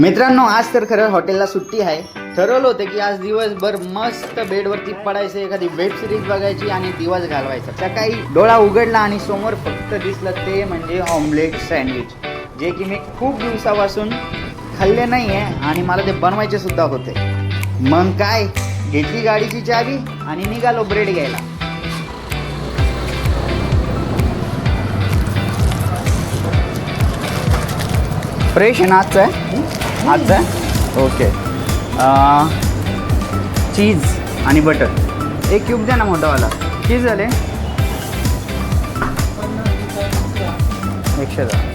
मित्रांनो, आज तर खरं हॉटेलला सुट्टी आहे. ठरवलं होतं की आज दिवसभर मस्त बेडवरती पडायचं, एखादी वेब सिरीज बघायची आणि दिवस घालवायचा. सकाळी डोळा उघडला आणि समोर फक्त दिसलं ते म्हणजे ऑमलेट सँडविच, जे की मी खूप दिवसापासून खाल्ले नाही आहे आणि मला ते बनवायचे सुद्धा होते. मग काय, घेतली गाडीची चावी आणि निघालो ब्रेड घ्यायला. फ्रेश आहे ना आजचं आहे ओके. चीज आणि बटर एक क्यूब द्या ना मोठावाला. चीज झाले 110.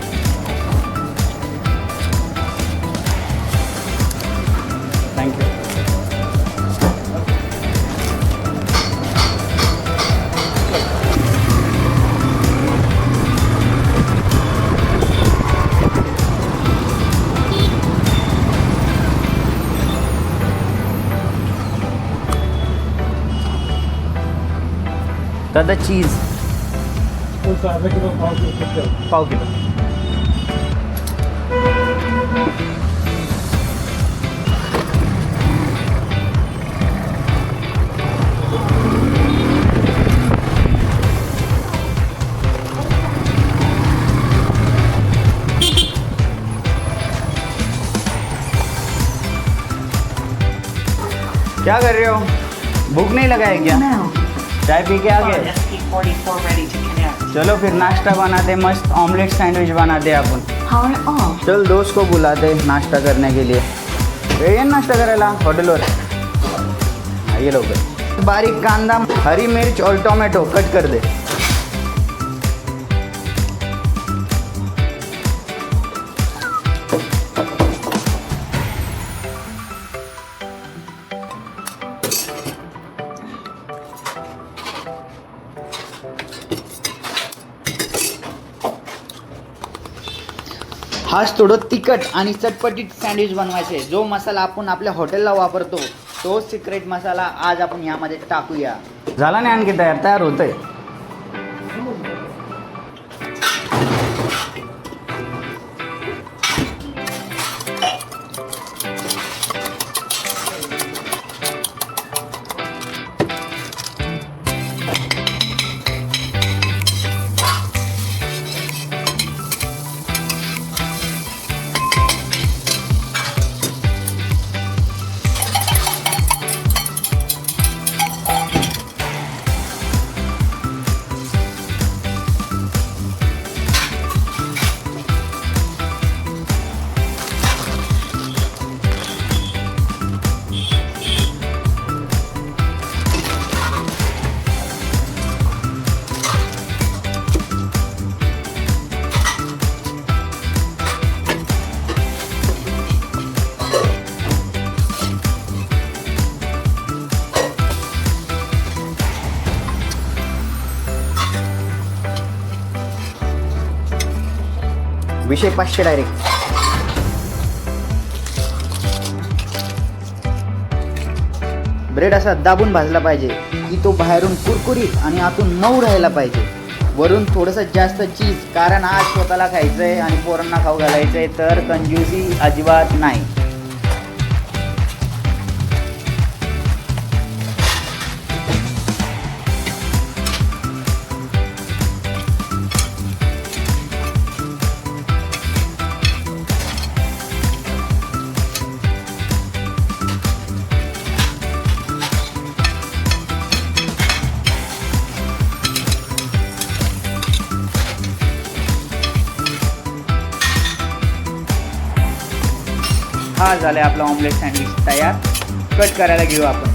थँक्यू. दादा चीज पाव किलो. क्या कर रहे हो? भूख नहीं लगा है क्या? चाय पी के आ गए? चलो फिर नाश्ता बनाते, मस्त ऑमलेट सैंडविच बनाते अपन. चल दोस्त को बुलाते नाश्ता करने के लिए. ये नाश्ता करायला हॉटेलवर ये लवकर. बारीक कांदा, हरी मिर्च और टोमॅटो कट कर दे. आज थोडं तिखट आणि चटपटीत सँडविच बनवायचे. जो मसाला आपण आपल्या हॉटेलला वापरतो तो सिक्रेट मसाला आज आपण यामध्ये टाकूया. झाला नाही आणखी तयार होतंय. विषय 500 डायरेक्ट. ब्रेड असा दाबून भाजला पाहिजे की तो बाहेरून कुरकुरीत आणि आतून मऊ राहायला पाहिजे. वरून थोडंसं जास्त चीज, कारण आज स्वतःला खायचंय आणि पोरांना खाऊ घालायचंय, तर कंजूसी अजिबात नाही. हा झालाय आपला ऑमलेट सँडविच तयार. कट करायला घेऊ आपण.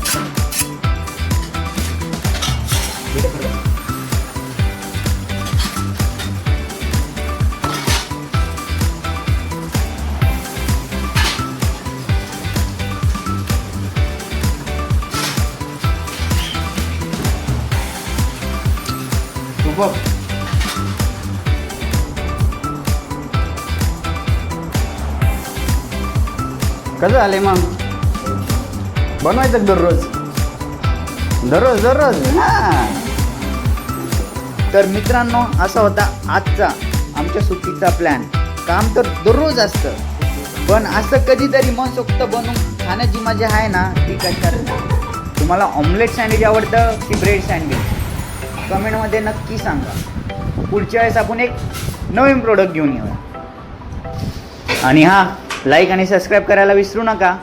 कसं झालंय मग? बनवायचं दररोज दररोज दररोज. हां, तर मित्रांनो, असा होता आजचा आमच्या सुट्टीचा प्लॅन. काम तर दररोज असतं, पण असं कधीतरी मनसोक्त बनवून खाण्याची मजा आहे ना ती कशात. तुम्हाला ऑमलेट सँडविच आवडतं की ब्रेड सँडविच कमेंटमध्ये नक्की सांगा. पुढच्या वेळेस आपण एक नवीन प्रोडक्ट घेऊन येऊया. आणि हां, लाईक आणि सबस्क्राईब करायला विसरू नका.